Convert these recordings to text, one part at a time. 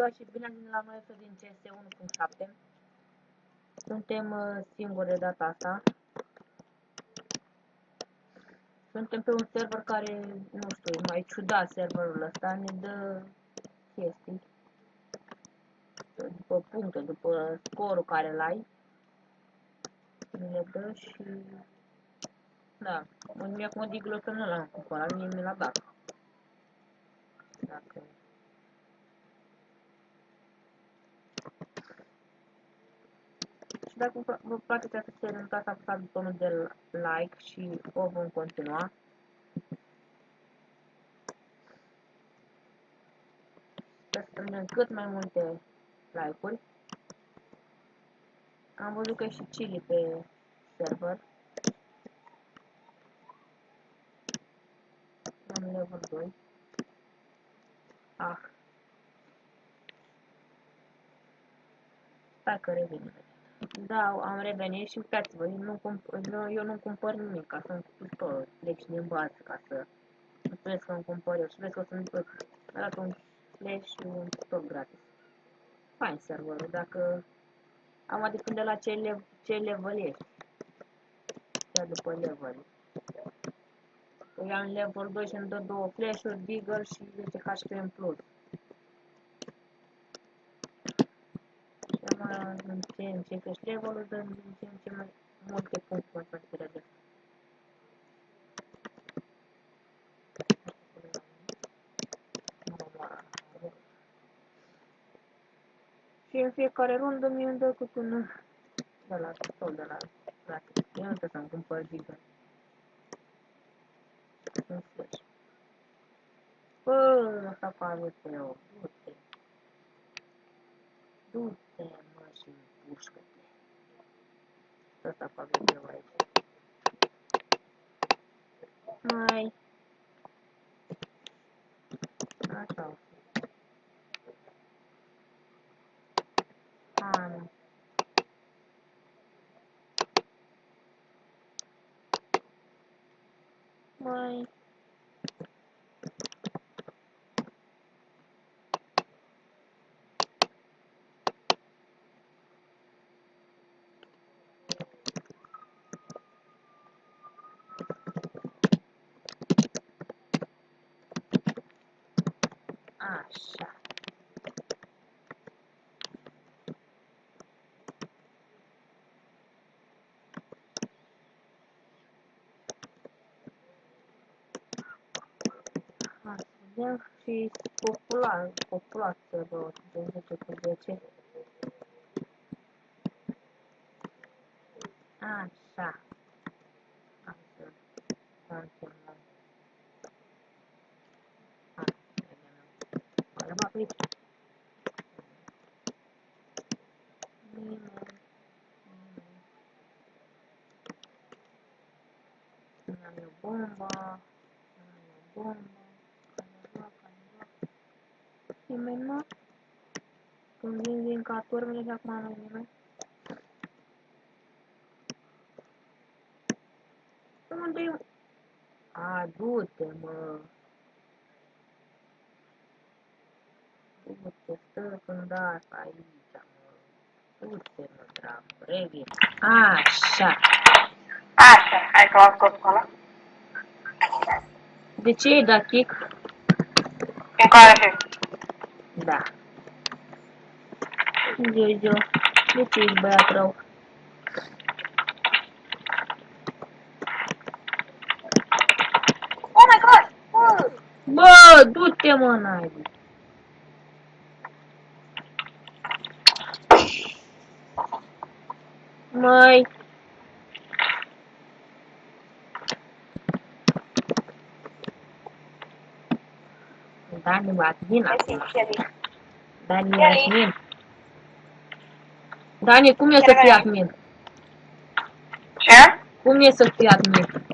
ziua și bine ați venit la noi din CS 1.7. Suntem singuri de data asta. Suntem pe un server care, nu știu, e mai ciudat serverul ăsta, ne dă chestii. După puncte, după scorul care l-ai, ne le dă și... Da, mie acum Diglo că nu l-am cumpărat, mie mi l-a dat. Dacă... Și dacă vă place această serie, nu uitați să apăsați butonul de like și o vom continua. Sper să strângem cât mai multe like-uri. Am văzut că e și Chili pe server. Am level 2. Ah. Stai că revin. Da, am revenit și uitați-vă, eu nu cumpăr nimic, ca să-mi tot pleci din bază, ca să nu trebuie să-mi cumpăr eu. Și vezi că o să-mi arată un flash și un tot gratis. Fain serverul, dacă am depinde la ce level ești. Ia după level. Eu am level 2 și îmi dă 2 flash-uri, digger și 10 HP în plus. În ce crești level-ul, dă din ce în ce mai multe puncte mă transferează. Și în fiecare rundă mi îmi dă cu un de la sol de la gratis. Eu nu trebuie să-mi cumpăr digger. În flash. Bă, asta fac eu. Du-te. Du-te, mă, și pușcă-te. Asta fac eu aici. Mai. Așa o fi. Am. Mai. Așa. Vedem și populația 210 cu 10. Așa. Am să continuăm. Care va fi? Am o bomba. Nimeni nu? Când vin din caturmele și acum nu nimeni. Unde-i? A, du-te, mă. Du-te, stă când asta aici, mă. Du-te, mă, dragă, revin. Așa. Așa, hai că l-am scos ăla. De ce ai dat kick? În care fi? Da. Jojo, de ce ești băiat rău? Oh my god! Bă, du-te, mă, naibii. Măi. Dani, mă admin acum. Dani, e admin. Dani, cum e să fii admin? Ce? Cum e să fii admin?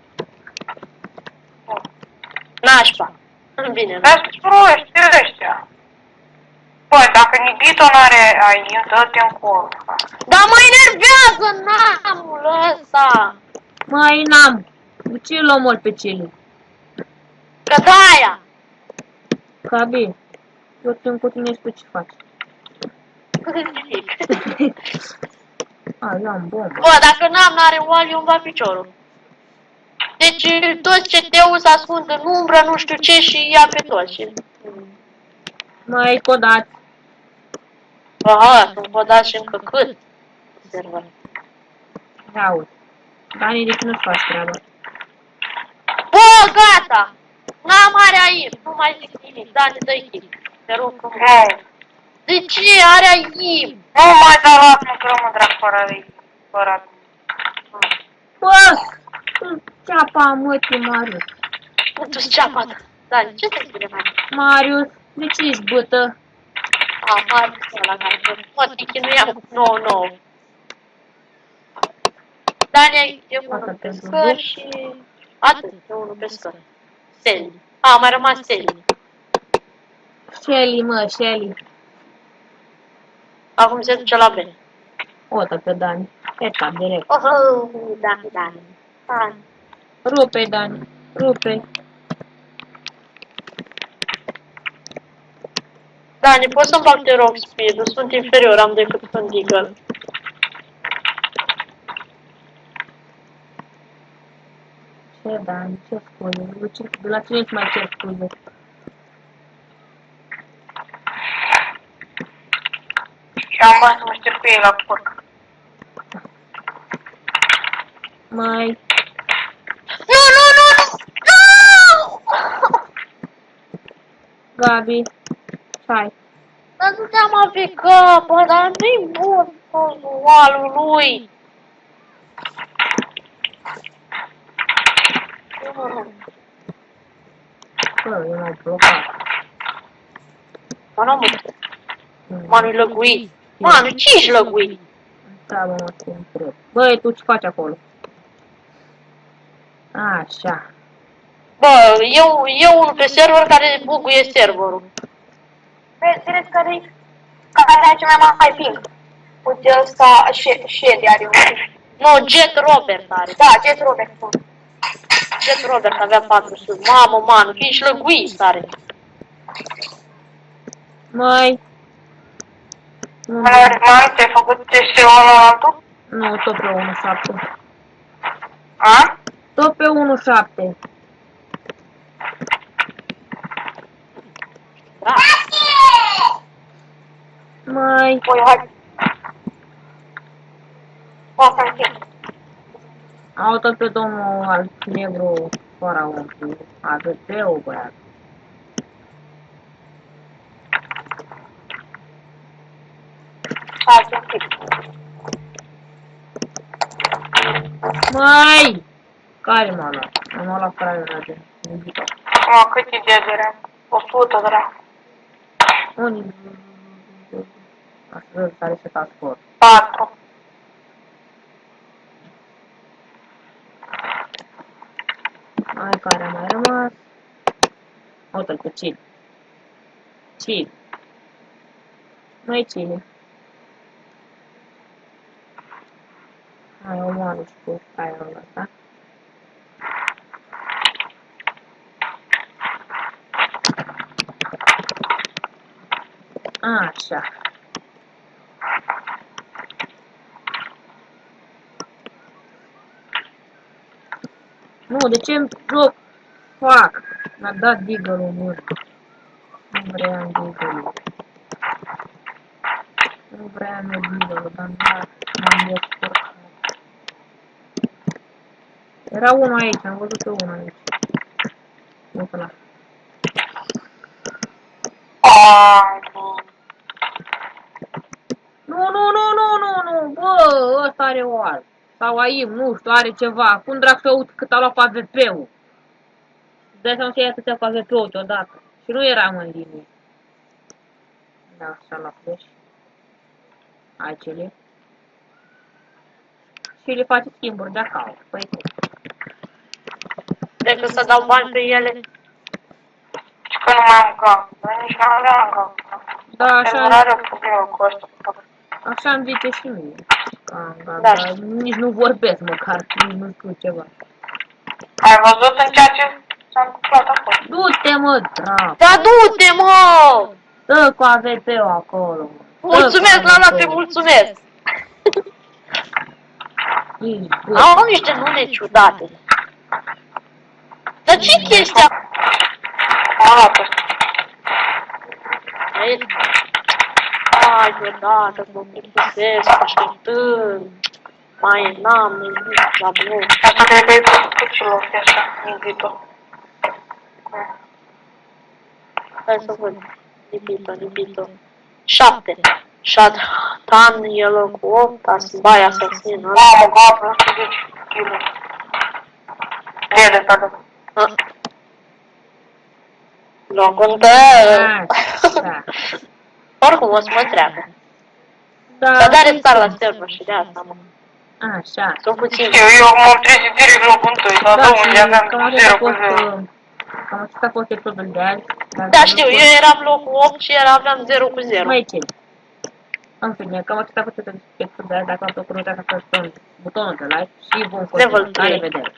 Nașpa. Bine. Vezi proști ăștia. Băi, dacă Nibito n-are AI, dă-te încolo. Dar mă enervează namul ăsta! Mai n-am. De ce îl omor pe Chili? Că de-aia! Cabi, eu te încotinezi pe ce faci. Nimic. A, eu am bombă. Bă, dacă n-are oali, eu îmi va piciorul. Deci toți CT-ul se ascund în umbră, nu știu ce, și ia pe toți. Și... Mai codați. Aha, sunt codați și încă cât? Observă. Ia uite. Dani, de ce nu-ți faci treaba? Bă, gata! N-am are aici, nu mai zic nimic. Dani, dă-i chip. Te rog frumos. Nu. De ce? Are aici. Nu mai da lat, mă, că rămân drag fără Bă! Ceapa mătii, Marius. Nu tu ceapa ta. Dani, ce te spune mai? Marius, de ce ești bătă? A, Marius ăla care mă, te chinuiam cu 9-9. Dani, e unul pescăr și... Atât, e unul pescăr. Seli. A, mai rămas Seli. Shelly, mă, Shelly. Acum se duce la B. Otă pe Dani. Eta, direct. Oh, Dani, Dani. Dani. Rupe, Dani. Rupe. Dani, poți să-mi fac, te rog, speed-ul? Sunt inferior, am decât un Deagle. Ce, Dani? Ce scuze? De la cine îți mai cer scuze? Și am bani să mă șterg cu ei la porc. Mai... Nu, nu, nu, nu! Nu! Gabi. Ce-ai? Dar nu te-am aplicat, bă, dar nu-i bun oalul lui. Bă, eu m-am blocat. Mă, nu Manu-i lăgui. Manu, ce-i lăgui? Treabă, mă, te întreb. Băi, tu ce faci acolo? Așa. Bă, eu unul pe server care buguie serverul. Vedeți care are cea mai ping? Uite ăsta, Shed are unul. Nu, Jet Robert are. Da, Jet Robert. Jet Robert avea 400. Mamă, Manu, ești lăguit are. Mai... Nu, Mai ți-ai făcut TS1 altul? nu, tot pe 1.7. A? Tot pe 1.7. Da. Mai... Păi, hai. Poate să Au tot pe domnul al negru faraon cu AVP-ul, băiat. hai să fie. Mai! Care m-a luat? M-a luat care era de nimic. Acum cât e de ram? 100 de ram. Unii... Asta care se fac scor. 4. Ai care a mai rămas. Uite-l cu Cil. Cil. Mai Cil. Hai, omoară și cu caierul ăsta. Așa. Nu, de ce îmi joc? Fac! Mi-a dat Deagle-ul în mână. Nu vreau Deagle-ul. Nu vreau Deagle-ul, dar m-am descurcat. Era unul aici, am văzut pe unul aici. Nu pe ăla. Nu, bă, ăsta are o altă. Sau AIM, nu știu, are ceva. Cum drac să uit cât a luat cu AVP-ul? Dai seama să ia atâtea cu AVP-ul deodată. Și nu eram în linie. Da, așa la flash. Ai cele. Și le face schimburi de acolo. Păi cum? Decât să dau bani pe ele. Și că nu mai am gang. Nici nu aveam gang. Da, așa, Are o problemă cu ăsta. așa îmi zice și mie. Da. Dar nici nu vorbesc măcar, nici nu știu ceva. Ai văzut în ceea ce s-a întâmplat acolo? Du-te, mă, drag! Da, du-te, mă! Dă cu AVP-ul acolo, mă. Mulțumesc, Lala, te mulțumesc! Au niște nume ciudate. Dar ce chestia? Hai, deodată, mă plictisesc, așteptând. Mai n-am nimic la bloc. Asta cred că e tot ce l-o fi așa, nibito. Hai să văd. Nibito. 7. Shatan, el cu 8, Asibai, asasin. Mamă, gata, nu știu zici. Vede, pardon. Locul tău. Așa. Oricum o să mă treacă. Da, Dar are star la server și de asta, mă. Așa. Sunt puțin. Știu, eu m-am trezit direct locul întâi, dar Da, de unde și aveam cam acesta 0 a cu 0. fost, cam acesta a fost episodul de azi. Da, știu, eu eram locul 8 și aveam 0 cu 0. Mai ce? În fine, cam acesta a fost episodul de azi. Dacă v-a plăcut, uitați să apăsați butonul de like și vom Level continua. La 3. revedere!